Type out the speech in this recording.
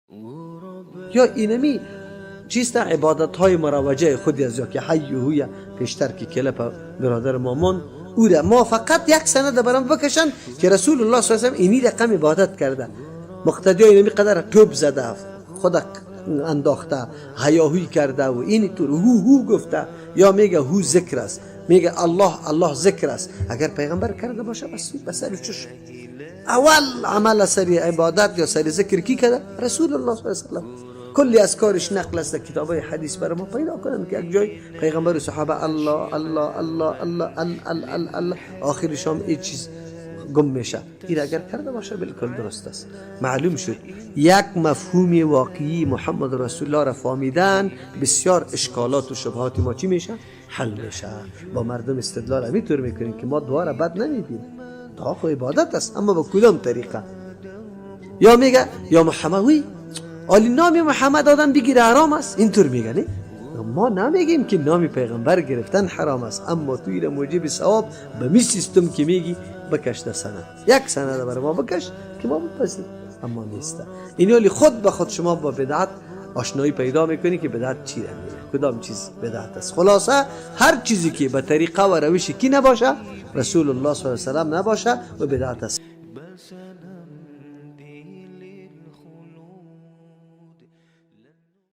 یا اینمی چیست عبادت های مروجه خودی از یا که حی و هوی پیشتر که کلپ برادر مامان او را ما فقط یک سند برام بکشن که رسول الله صلی الله علیه و اینی رقم عبادت کرده، مقتدی ها اینمی قدر توب زده، خود انداخته، هیاهوی کرده و اینی طور هو گفته، یا میگه هو ذکر است، میگه الله ذکر است. اگر پیغمبر کرده باشه بس سر چشم اول عمل سری عبادت یا سری ذکر کی کرده؟ رسول الله صلی الله علیه و سلم. کلی از کارش نقل است، کتابای حدیث برای ما پیدا کنن که یک جای پیغمبر و صحابه الله الله الله الله الله الله آخرش هم این چیز گم میشه. این اگر کرده باشه بالکل درست است. معلوم شد یک مفهوم واقعی محمد رسول الله را فهمیدن بسیار اشکالات و شبهات ما چی میشه؟ حل میشه. با مردم استدلال همینطور میکنیم که ما دعا را بد نمیدیم، دعا خو عبادت است، اما با کدام طریقه؟ یا میگه یا محمد آلی نام محمد آدم بگیره حرام است، اینطور میگه نه؟ ما نمیگیم که نام پیغمبر گرفتن حرام است، اما توی را موجب ثواب به می سیستم که میگی بکش ده سند، یک سند برای ما بکش که ما بپسیم، اما نیست. اینولی خود به خود شما با بدعت آشنایی پیدا میکنی که بدعت چی میگه، کدام چیز بدعت است. خلاصه هر چیزی که به طریقه و روش کی نباشه، رسول الله صلی الله علیه و سلم نباشه و بدعت است.